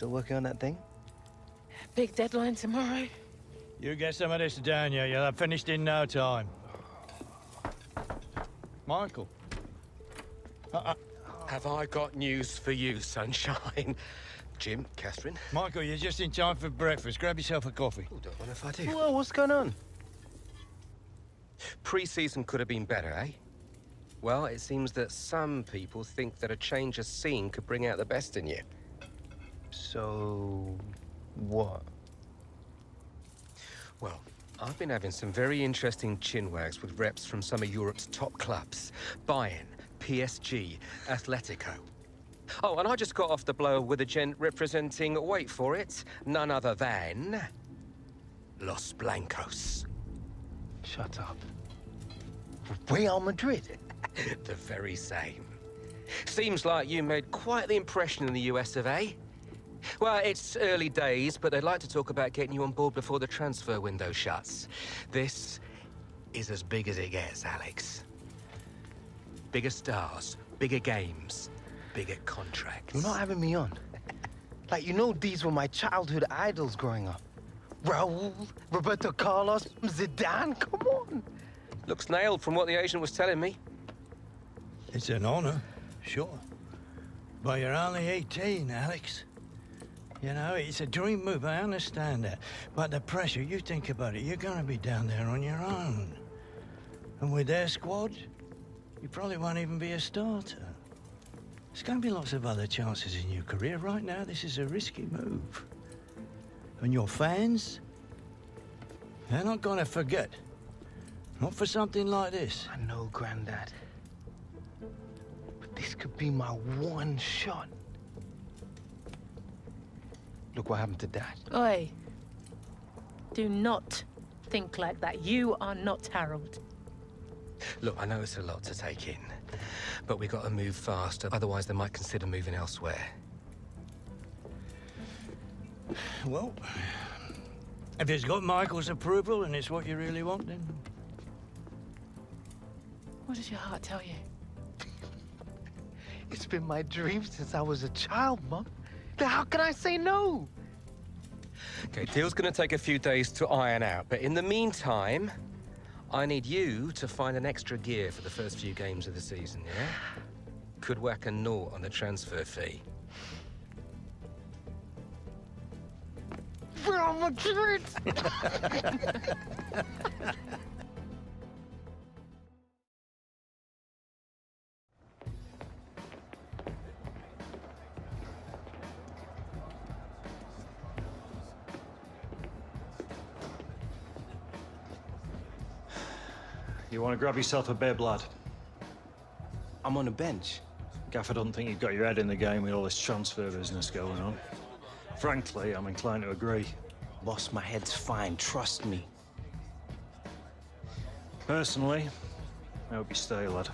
Still working on that thing? Big deadline tomorrow. You get some of this down, you'll have finished in no time. Michael. Have I got news for you, sunshine? Jim, Catherine? Michael, you're just in time for breakfast. Grab yourself a coffee. Oh, don't mind if I do. Well, what's going on? Pre-season could have been better, eh? Well, it seems that some people think that a change of scene could bring out the best in you. So... what? Well, I've been having some very interesting chinwags with reps from some of Europe's top clubs. Bayern, PSG, Atletico. Oh, and I just got off the blow with a gent representing, wait for it, none other than... Los Blancos. Shut up. Real Madrid? The very same. Seems like you made quite the impression in the US of A. Well, it's early days, but they'd like to talk about getting you on board before the transfer window shuts. This is as big as it gets, Alex. Bigger stars, bigger games, bigger contracts. You're not having me on. Like, you know these were my childhood idols growing up. Raul, Roberto Carlos, Zidane, come on. Looks nailed from what the agent was telling me. It's an honor, sure. But you're only 18, Alex. You know, it's a dream move, I understand that. But the pressure, you think about it, you're gonna be down there on your own. And with their squad, you probably won't even be a starter. There's gonna be lots of other chances in your career. Right now, this is a risky move. And your fans, they're not gonna forget. Not for something like this. I know, Grandad. But this could be my one shot. Look what happened to Dad. Oi. Do not think like that. You are not Harold. Look, I know it's a lot to take in, but we got to move fast, otherwise they might consider moving elsewhere. Well, if it's got Michael's approval and it's what you really want, then... What does your heart tell you? It's been my dream since I was a child, Mum. How can I say no? Okay, deal's gonna take a few days to iron out, but in the meantime, I need you to find an extra gear for the first few games of the season, yeah? Could whack a naught on the transfer fee. Real Madrid! You want to grab yourself a bib, lad? I'm on the bench. Gaffer doesn't think you've got your head in the game with all this transfer business going on. Frankly, I'm inclined to agree. Boss, my head's fine, trust me. Personally, I hope you stay, lad.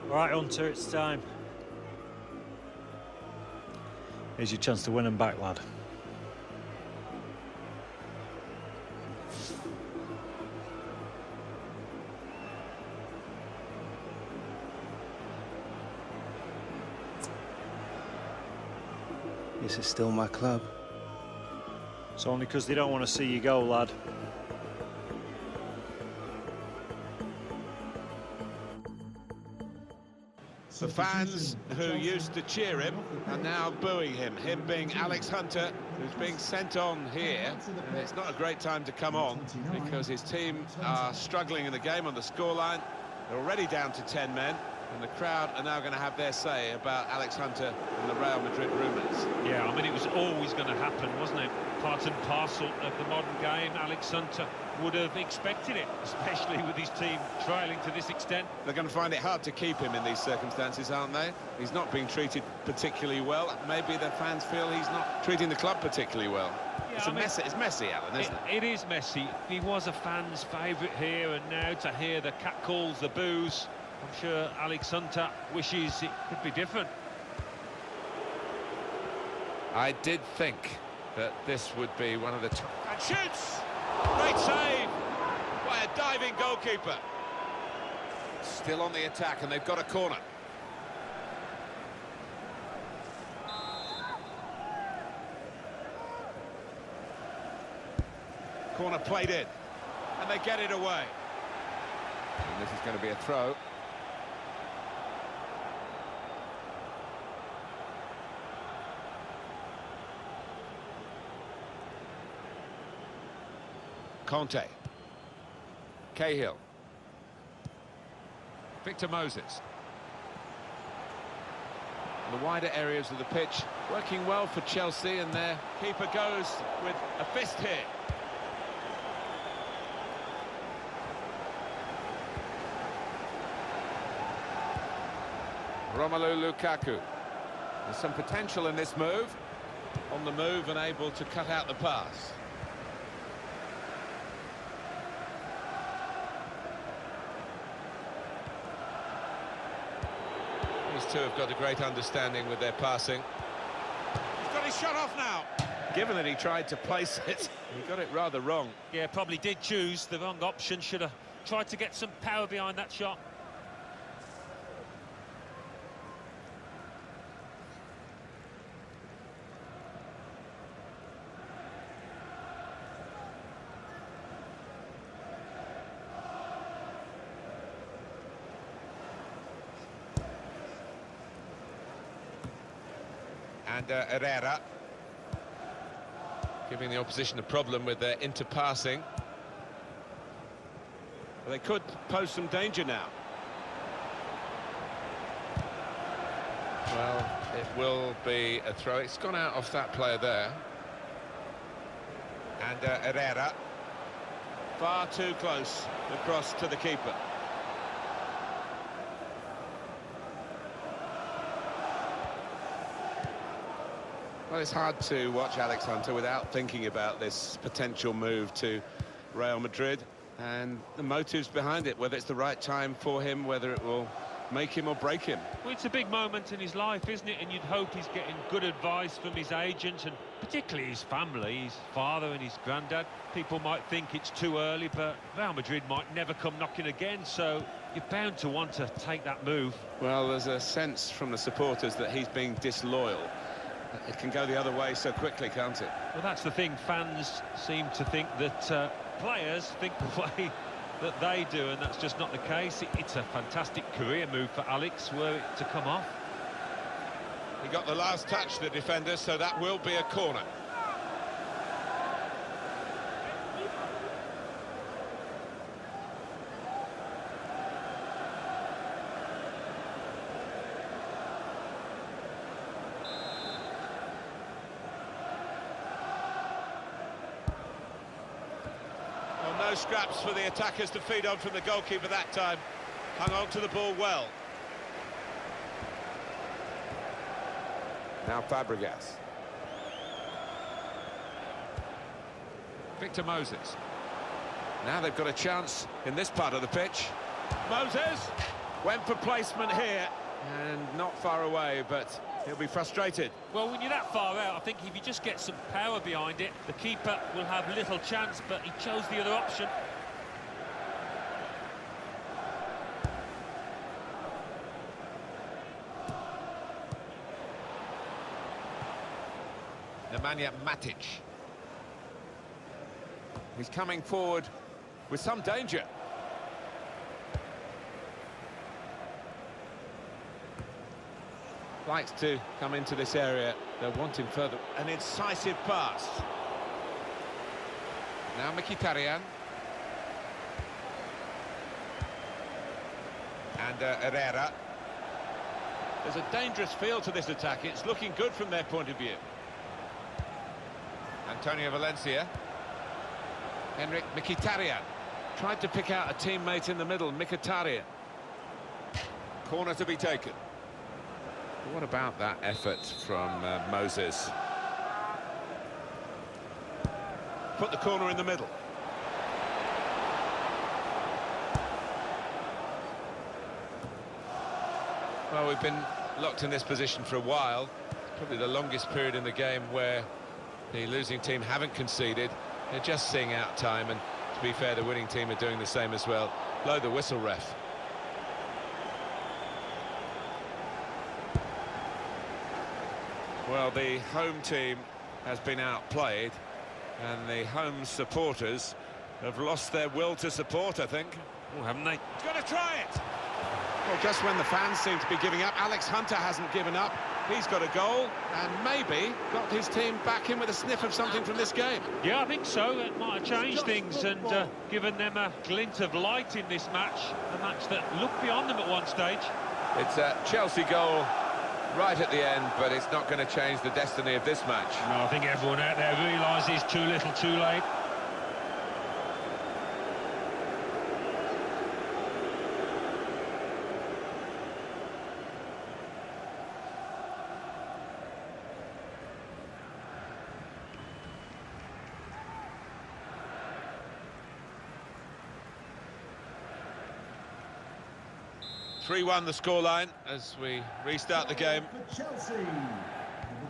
All right, Hunter, it's time. Here's your chance to win them back, lad. This is still my club. It's only because they don't want to see you go, lad. The fans who used to cheer him are now booing him. Him being Alex Hunter, who's being sent on here. And it's not a great time to come on because his team are struggling in the game on the scoreline. They're already down to 10 men. And the crowd are now going to have their say about Alex Hunter and the Real Madrid rumours. Yeah, I mean, it was always going to happen, wasn't it? Part and parcel of the modern game. Alex Hunter would have expected it, especially with his team trailing to this extent. They're going to find it hard to keep him in these circumstances, aren't they? He's not being treated particularly well. Maybe the fans feel he's not treating the club particularly well. Yeah, It's messy, Alan, isn't it? It is messy. He was a fan's favourite here, and now to hear the catcalls, the boos, I'm sure Alex Hunter wishes it could be different. I did think that this would be one of the... And shoots! Great save by a diving goalkeeper. Still on the attack, and they've got a corner. Corner played in, and they get it away. And this is going to be a throw. Conte. Cahill. Victor Moses. The wider areas of the pitch working well for Chelsea, and their keeper goes with a fist here. Romelu Lukaku. There's some potential in this move. On the move and able to cut out the pass. These two have got a great understanding with their passing. He's got his shot off now. Given that he tried to place it, he got it rather wrong. Yeah, probably did choose the wrong option. Should have tried to get some power behind that shot. And Herrera giving the opposition a problem with their interpassing. Well, they could pose some danger now. Well, it will be a throw. It's gone out off that player there. And Herrera far too close across to the keeper. Well, it's hard to watch Alex Hunter without thinking about this potential move to Real Madrid and the motives behind it, whether it's the right time for him, whether it will make him or break him. Well, it's a big moment in his life, isn't it? And you'd hope he's getting good advice from his agent and particularly his family, his father and his granddad. People might think it's too early, but Real Madrid might never come knocking again, so you're bound to want to take that move. Well, there's a sense from the supporters that he's being disloyal. It can go the other way so quickly, can't it? Well, that's the thing. Fans seem to think that players think the way that they do, and that's just not the case. It's a fantastic career move for Alex, were it to come off. He got the last touch, the defender, so that will be a corner. No scraps for the attackers to feed on from the goalkeeper that time. Hung on to the ball well. Now Fabregas. Victor Moses. Now they've got a chance in this part of the pitch. Moses went for placement here and not far away, but he'll be frustrated. Well, when you're that far out, I think if you just get some power behind it, the keeper will have little chance, but he chose the other option. Nemanja Matic. He's coming forward with some danger. Likes to come into this area. They'll want him further. An incisive pass. Now Mkhitaryan. And Herrera. There's a dangerous feel to this attack. It's looking good from their point of view. Antonio Valencia. Henrik Mkhitaryan. Tried to pick out a teammate in the middle, Mkhitaryan. Corner to be taken. What about that effort from Moses? Put the corner in the middle. Well, we've been locked in this position for a while. Probably the longest period in the game where the losing team haven't conceded. They're just seeing out time, and to be fair, the winning team are doing the same as well. Blow the whistle, ref. Well, the home team has been outplayed, and the home supporters have lost their will to support, I think. Oh, haven't they? He's got to try it! Well, just when the fans seem to be giving up, Alex Hunter hasn't given up. He's got a goal, and maybe got his team back in with a sniff of something from this game. Yeah, I think so. It might have changed things and given them a glint of light in this match. A match that looked beyond them at one stage. It's a Chelsea goal right at the end, but it's not going to change the destiny of this match. No, I think everyone out there realises too little, too late. Three-1 the scoreline as we restart the game.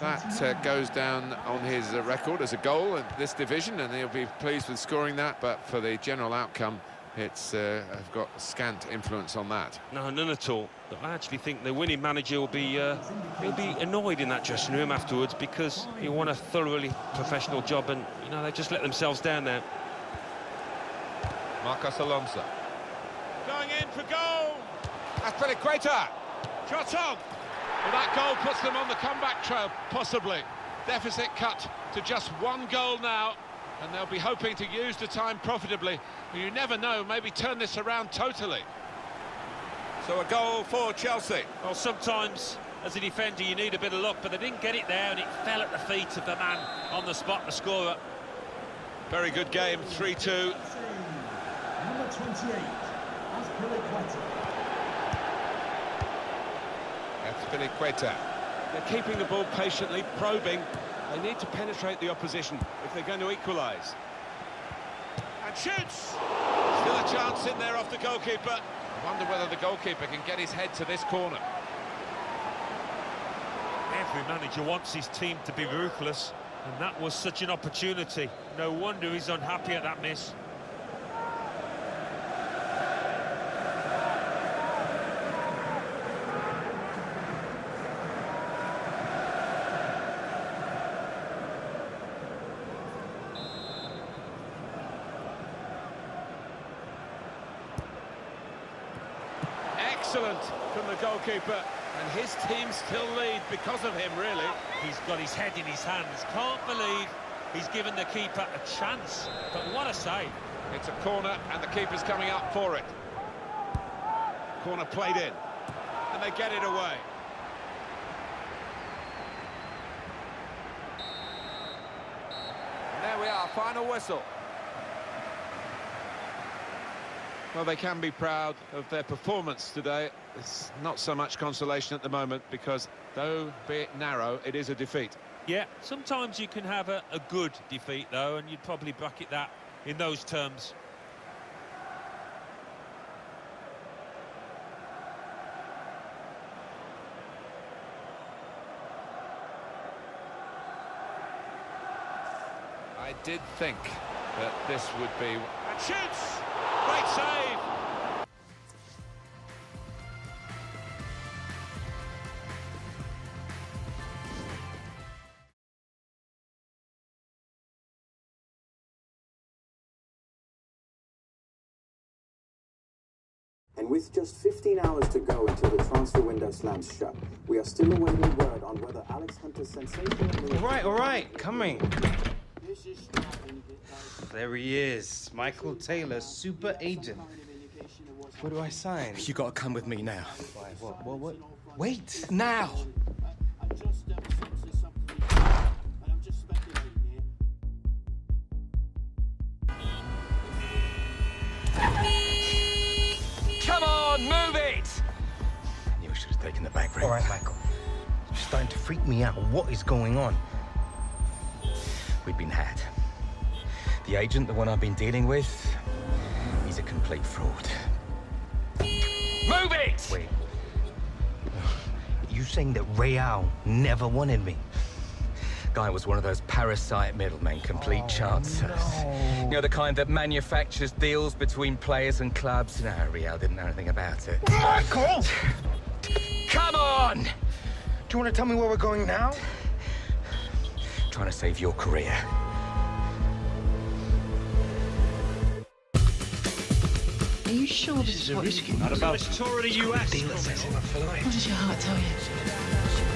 That goes down on his record as a goal in this division, and he'll be pleased with scoring that, but for the general outcome, it's have got scant influence on that. No, none at all. I actually think the winning manager will be he'll be annoyed in that dressing room afterwards, because he won a thoroughly professional job, and you know, they just let themselves down there. Marcos Alonso. Going in for goal! Azpilicueta! Shot on! Well, that goal puts them on the comeback trail, possibly. Deficit cut to just one goal now, and they'll be hoping to use the time profitably. You never know, maybe turn this around totally. So a goal for Chelsea. Well, sometimes as a defender you need a bit of luck, but they didn't get it there, and it fell at the feet of the man on the spot, the scorer. Very good game, 3-2. Number 28, Azpilicueta. They're keeping the ball patiently, probing. They need to penetrate the opposition if they're going to equalise. And shoots! Still a chance in there off the goalkeeper. I wonder whether the goalkeeper can get his head to this corner. Every manager wants his team to be ruthless, and that was such an opportunity. No wonder he's unhappy at that miss. Excellent from the goalkeeper, and his team still lead because of him, really. He's got his head in his hands. Can't believe he's given the keeper a chance. But what a save. It's a corner, and the keeper's coming up for it. Corner played in, and they get it away. And there we are, final whistle. Well, they can be proud of their performance today. It's not so much consolation at the moment, because though be it narrow, it is a defeat. Yeah, sometimes you can have a good defeat, though, and you'd probably bracket that in those terms. I did think that this would be... And shoots! Great save! And with just 15 hours to go until the transfer window slams shut, we are still awaiting word on whether Alex Hunter's sensational move... All right, coming. There he is, Michael Taylor, super agent. What do I sign? You gotta come with me now. Why, what? Wait! Now! Come on, move it! I knew I should have taken the back route. All right, Michael. It's starting to freak me out. What is going on? We've been had. The agent, the one I've been dealing with, he's a complete fraud. Move it! Wait. You saying that Real never wanted me? Guy was one of those parasite middlemen, complete chancers. No. You know, the kind that manufactures deals between players and clubs? No, Real didn't know anything about it. Michael! Come on! Do you want to tell me where we're going now? Trying to save your career. Are you sure this is what risky. Not about Let's tour of the US. What does your heart tell you?